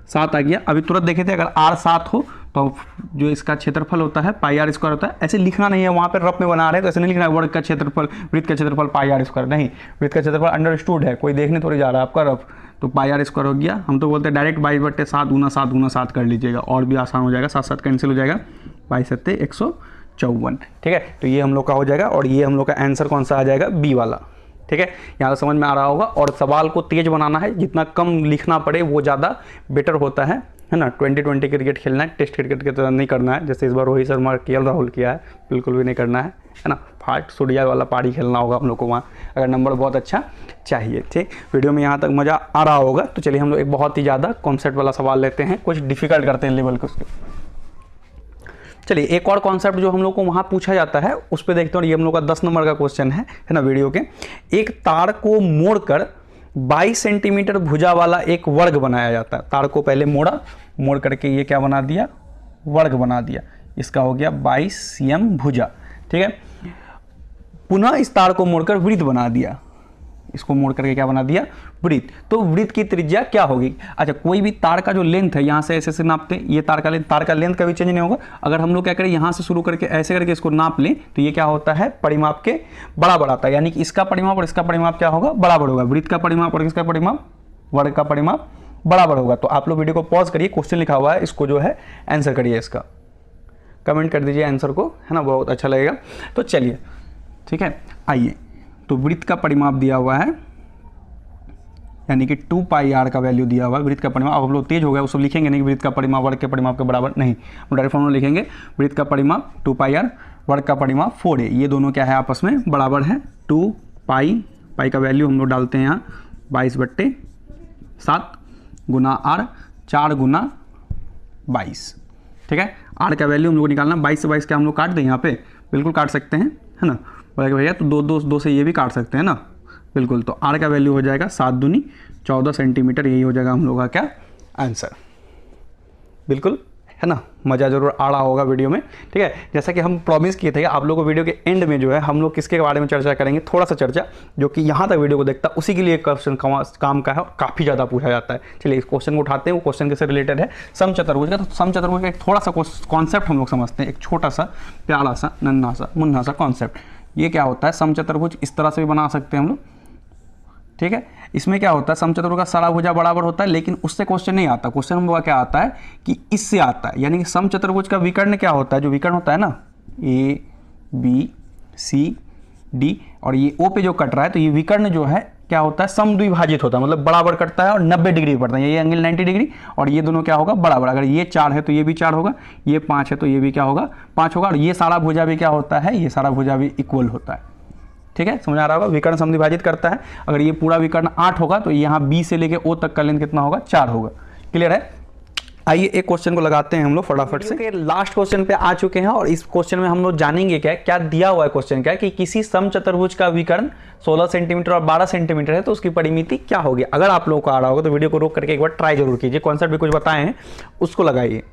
Speaker 1: 7 आ गया। अभी तुरंत देखे थे अगर आर 7 हो तो जो इसका क्षेत्रफल होता है पाई आर स्क्वायर होता है, ऐसे लिखना नहीं है, वहाँ पे रफ में बना रहे हैं तो ऐसे नहीं लिखना है वर्ग का क्षेत्रफल, वृत्त का क्षेत्रफल पाई आर स्क्वायर, नहीं, वृत्त का क्षेत्रफल अंडरस्टूड है, कोई देखने थोड़ी जा रहा है आपका रफ, तो पाई आर स्क्वायर हो गया। हम तो बोलते हैं डायरेक्ट 22/7 गुना 7 गुना 7 कर लीजिएगा और भी आसान हो जाएगा, 7 7 कैंसिल हो जाएगा, 22 7 154, ठीक है। तो ये हम लोग का हो जाएगा और ये हम लोग का आंसर कौन सा आ जाएगा, बी वाला, ठीक है। यहाँ तो समझ में आ रहा होगा। और सवाल को तेज बनाना है, जितना कम लिखना पड़े वो ज़्यादा बेटर होता है ना। 2020 क्रिकेट खेलना है, टेस्ट क्रिकेट की तरह नहीं करना है जैसे इस बार रोहित शर्मा KL राहुल किया है, बिल्कुल भी नहीं करना है ना। फास्ट सुडिया वाला पारी खेलना होगा हम लोग को वहाँ, अगर नंबर बहुत अच्छा चाहिए, ठीक। वीडियो में यहाँ तक मज़ा आ रहा होगा, तो चलिए हम लोग एक बहुत ही ज़्यादा कॉन्सेप्ट वाला सवाल लेते हैं, कुछ डिफिकल्ट करते हैं लेवल को उसके। चलिए एक और कॉन्सेप्ट जो हम लोग को वहाँ पूछा जाता है उस पर देखते हैं, ये हम लोग का 10 नंबर का क्वेश्चन है ना वीडियो के। एक तार को मोड़कर 22 सेंटीमीटर भुजा वाला एक वर्ग बनाया जाता है। तार को पहले मोड़ करके ये क्या बना दिया, वर्ग बना दिया, इसका हो गया 22 cm भुजा, ठीक है। पुनः इस तार को मोड़कर वृत्त बना दिया, इसको मोड़ करके क्या बना दिया, वृत्त। तो वृत्त की त्रिज्या क्या होगी। अच्छा, कोई भी तार का जो लेंथ है यहाँ से ऐसे नापते हैं, ये तार का लेंथ कभी चेंज नहीं होगा। अगर हम लोग क्या करें यहाँ से शुरू करके ऐसे करके इसको नाप लें तो ये क्या होता है, परिमाप के बराबर आता है, यानी कि इसका परिमाप और इसका परिमाप क्या होगा, बराबर होगा। वृत्त का परिमाप और इसका परिमाप, वर्ग का परिमाप बराबर होगा। तो आप लोग वीडियो को पॉज करिए, क्वेश्चन लिखा हुआ है, इसको जो है आंसर करिए, इसका कमेंट कर दीजिए आंसर को, है ना, बहुत अच्छा लगेगा। तो चलिए ठीक है, आइए, तो वृत्त का परिमाप दिया हुआ है, यानी कि 2 पाई आर का वैल्यू दिया हुआ है, वृत्त का परिमाप। अब हम लोग तेज हो गया, उसको लिखेंगे नहीं, वृत्त का परिमाप वर्ग के परिमाप के बराबर नहीं, हम डायरेक्ट फॉर्मूला लिखेंगे, वृत्त का परिमाप 2 पाई आर, वर्ग का परिमाप 4a, ये दोनों क्या है आपस में बराबर है। 2 पाई का वैल्यू हम लोग डालते हैं यहाँ 22/7 गुना आर, 4 गुना 22, ठीक है। आर का वैल्यू हम लोग निकालना, 22 से 22 क्या हम लोग काट दें यहाँ पे, बिल्कुल काट सकते हैं, है ना, बोला भैया तो 2 से ये भी काट सकते हैं ना, बिल्कुल। तो आर का वैल्यू हो जाएगा 7 दूनी 14 सेंटीमीटर, यही हो जाएगा हम लोग का क्या आंसर, बिल्कुल, है ना। मज़ा जरूर आ रहा होगा वीडियो में, ठीक है। जैसा कि हम प्रॉमिस किए थे आप लोगों को वीडियो के एंड में जो है हम लोग किसके बारे में चर्चा करेंगे, थोड़ा सा चर्चा जो कि यहाँ तक वीडियो को देखता उसी के लिए क्वेश्चन काम का है और काफ़ी ज़्यादा पूछा जाता है। चलिए इस क्वेश्चन को उठाते हैं, वो क्वेश्चन किससे रिलेटेड है, समचतुर्भुज का। तो समचतुर्भुज का एक थोड़ा सा कॉन्सेप्ट हम लोग समझते हैं, एक छोटा सा प्यारा सा नन्हा सा मुन्ना सा कॉन्सेप्ट। ये क्या होता है, समचतुर्भुज इस तरह से भी बना सकते हैं हम लोग, ठीक है। इसमें क्या होता है, समचतुर्भुज का सारा भुजा बराबर होता है, लेकिन उससे क्वेश्चन नहीं आता। क्वेश्चन हम लोग क्या आता है कि इससे आता है, यानी कि समचतुर्भुज का विकर्ण क्या होता है, जो विकर्ण होता है ना ए बी सी डी, और ये ओ पे जो कट रहा है, तो ये विकर्ण जो है क्या होता है, समद्विभाजित होता है, मतलब बराबर कटता है और 90 डिग्री पड़ता है। ये एंगल 90 डिग्री और ये दोनों क्या होगा, बराबर। अगर ये 4 है तो ये भी 4 होगा, ये 5 है तो ये भी क्या होगा, 5 होगा, और ये सारा भुजा भी क्या होता है, ये सारा भुजा भी इक्वल होता है, ठीक है। समझ आ रहा होगा, विकर्ण समद्विभाजित करता है। अगर ये पूरा विकर्ण 8 होगा तो यहाँ बी से लेके ओ तक का लेंथ कितना होगा, 4 होगा। क्लियर है। आइए एक क्वेश्चन को लगाते हैं हम लोग फटाफट से। लास्ट क्वेश्चन पे आ चुके हैं और इस क्वेश्चन में हम लोग जानेंगे क्या दिया हुआ है। क्वेश्चन क्या है कि किसी समचतुर्भुज का विकर्ण 16 सेंटीमीटर और 12 सेंटीमीटर है तो उसकी परिमिति क्या होगी। अगर आप लोगों को आ रहा होगा तो वीडियो को रोक करके एक बार ट्राई जरूर कीजिए, कॉन्सेप्ट भी कुछ बताए हैं उसको लगाइए,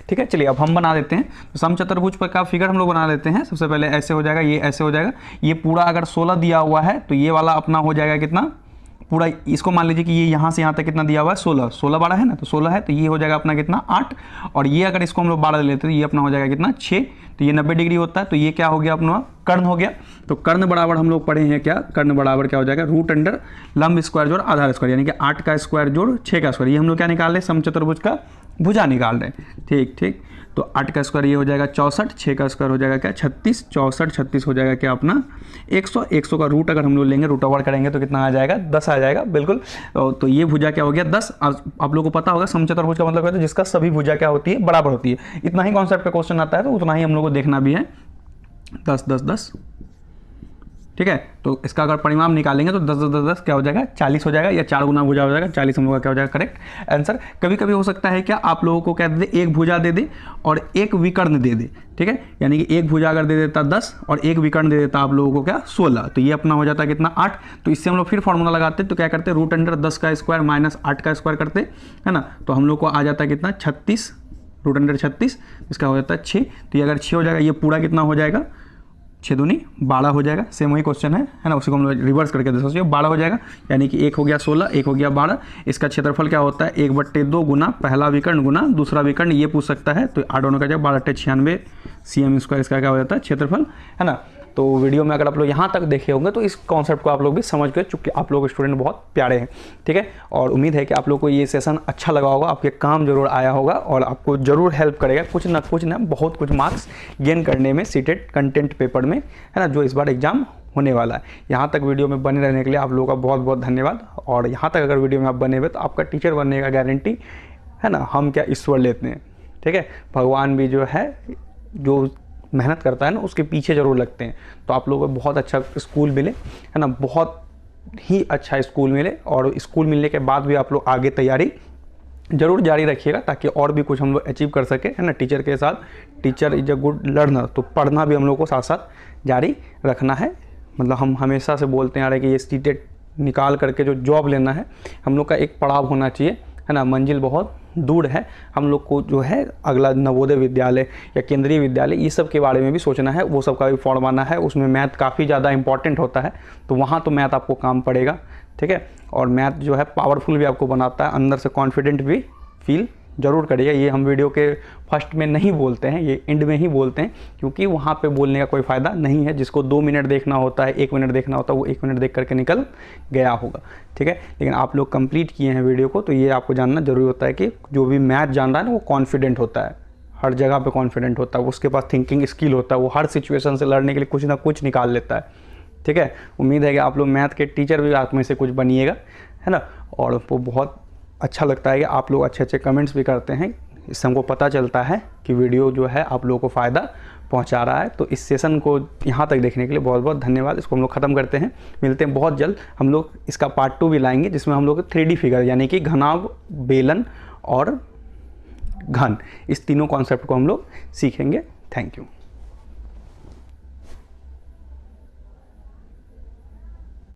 Speaker 1: ठीक है। चलिए अब हम बना देते हैं। तो समचतुर्भुज पर का फिगर हम लोग बना लेते हैं। सबसे पहले ऐसे हो जाएगा, ये ऐसे हो जाएगा। ये पूरा अगर 16 दिया हुआ है तो ये वाला अपना हो जाएगा कितना, पूरा इसको मान लीजिए कि ये यहाँ से यहाँ तक कितना दिया हुआ है, 16 12 है ना, तो 16 है तो ये हो जाएगा अपना कितना 8, और ये अगर इसको हम लोग 12 ले लेते हैं तो ये अपना हो जाएगा कितना 6, तो ये 90 डिग्री होता है। तो ये क्या हो गया अपना कर्ण हो गया। तो कर्ण बराबर हम लोग पढ़े हैं क्या, कर्ण बराबर क्या हो जाएगा, रूट अंडर लंब स्क्वायर जोड़ आधार स्क्वायर, यानी कि 8 का स्क्वायर जोड़ 6 का स्क्वायर। ये हम लोग क्या निकाल रहे हैं, समचतुर्भुज का भुजा निकाल रहे हैं, ठीक ठीक। तो 8 का स्क्वायर ये हो जाएगा 64, 6 का स्क्वायर हो जाएगा क्या 36, 64 36 हो जाएगा क्या अपना 100, 100 का रूट अगर हम लोग लेंगे, रूट ओवर करेंगे तो कितना आ जाएगा, 10 आ जाएगा, बिल्कुल। तो ये भुजा क्या हो गया 10। आप लोगों को पता होगा समचतुर्भुज का मतलब क्या होता है, जिसका सभी भुजा क्या होती है, बराबर होती है। इतना ही कॉन्सेप्ट पे क्वेश्चन आता है तो उतना ही हम लोग को देखना भी है, 10 10 10, ठीक है। तो इसका अगर परिमाण निकालेंगे तो 10 10 10 10 क्या हो जाएगा, 40 हो जाएगा, या 4 गुना भुजा हो जाएगा, 40 हम लोग का क्या हो जाएगा करेक्ट आंसर। कभी कभी हो सकता है क्या, आप लोगों को क्या दे दे, एक भुजा दे दे और एक विकर्ण दे दे, ठीक है। यानी कि एक भुजा अगर दे देता 10 और एक विकर्ण दे देता आप लोगों को क्या 16, तो ये अपना हो जाता है कितना 8। तो इससे हम लोग फिर फॉर्मूला लगाते हैं, तो क्या करते हैं, रूट अंडर 10 का स्क्वायर माइनस 8 का स्क्वायर करते है ना। तो हम लोग को आ जाता है कितना 36, रूट अंडर 36, इसका हो जाता है 6। तो ये अगर 6 हो जाएगा, ये पूरा कितना हो जाएगा, 6 दूनी 12 हो जाएगा। सेम वही क्वेश्चन है ना, उसी को हम लोग रिवर्स करके दे सकते हैं, 12 हो जाएगा। यानी कि एक हो गया 16, एक हो गया 12। इसका क्षेत्रफल क्या होता है, 1/2 गुना पहला विकर्ण गुना दूसरा विकर्ण, ये पूछ सकता है। तो 8 दोनों का जाएगा 12 96 cm स्क्वायर, इसका क्या हो जाता है क्षेत्रफल, है ना। तो वीडियो में अगर आप लोग यहाँ तक देखे होंगे तो इस कॉन्सेप्ट को आप लोग भी समझ गए, चूँकि आप लोग स्टूडेंट बहुत प्यारे हैं, ठीक है। और उम्मीद है कि आप लोग को ये सेशन अच्छा लगा होगा, आपके काम जरूर आया होगा और आपको जरूर हेल्प करेगा कुछ ना बहुत कुछ मार्क्स गेन करने में सीटेट कंटेंट पेपर में, है ना, जो इस बार एग्जाम होने वाला है। यहाँ तक वीडियो में बने रहने के लिए आप लोगों का बहुत बहुत धन्यवाद। और यहाँ तक अगर वीडियो में आप बने हुए तो आपका टीचर बनने का गारंटी है ना, हम क्या ईश्वर लेते हैं, ठीक है। भगवान भी जो है, जो मेहनत करता है ना, उसके पीछे जरूर लगते हैं। तो आप लोगों को बहुत अच्छा स्कूल मिले, है ना, बहुत ही अच्छा स्कूल मिले। और स्कूल मिलने के बाद भी आप लोग आगे तैयारी जरूर जारी रखिएगा, ताकि और भी कुछ हम लोग अचीव कर सके, है ना, टीचर के साथ। Teacher is a good learner, तो पढ़ना भी हम लोग को साथ साथ जारी रखना है। मतलब हम हमेशा से बोलते हैं आ रहे कि ये सीटेट निकाल करके जो जॉब लेना है, हम लोग का एक पड़ाव होना चाहिए, है ना। मंजिल बहुत दूर है, हम लोग को जो है अगला नवोदय विद्यालय या केंद्रीय विद्यालय, ये सब के बारे में भी सोचना है, वो सब का भी फॉर्म आना है। उसमें मैथ काफ़ी ज़्यादा इंपॉर्टेंट होता है, तो वहाँ तो मैथ आपको काम पड़ेगा, ठीक है। और मैथ जो है पावरफुल भी आपको बनाता है, अंदर से कॉन्फिडेंट भी फील जरूर करिएगा। ये हम वीडियो के फर्स्ट में नहीं बोलते हैं, ये एंड में ही बोलते हैं, क्योंकि वहाँ पे बोलने का कोई फ़ायदा नहीं है। जिसको 2 मिनट देखना होता है, 1 मिनट देखना होता है, वो 1 मिनट देख करके निकल गया होगा, ठीक है। लेकिन आप लोग कंप्लीट किए हैं वीडियो को, तो ये आपको जानना जरूरी होता है कि जो भी मैथ जान रहा है ना, वो कॉन्फिडेंट होता है, हर जगह पे कॉन्फिडेंट होता है, उसके पास थिंकिंग स्किल होता है, वो हर सिचुएशन से लड़ने के लिए कुछ ना कुछ निकाल लेता है, ठीक है। उम्मीद है कि आप लोग मैथ के टीचर भी आप में से कुछ बनिएगा, है ना। और वो बहुत अच्छा लगता है कि आप लोग अच्छे अच्छे कमेंट्स भी करते हैं, इससे हमको पता चलता है कि वीडियो जो है आप लोगों को फ़ायदा पहुंचा रहा है। तो इस सेशन को यहाँ तक देखने के लिए बहुत बहुत धन्यवाद। इसको हम लोग ख़त्म करते हैं, मिलते हैं बहुत जल्द। हम लोग इसका पार्ट 2 भी लाएंगे, जिसमें हम लोग 3D फिगर यानी कि घनाभ, बेलन और घन, इस तीनों कॉन्सेप्ट को हम लोग सीखेंगे। Thank you.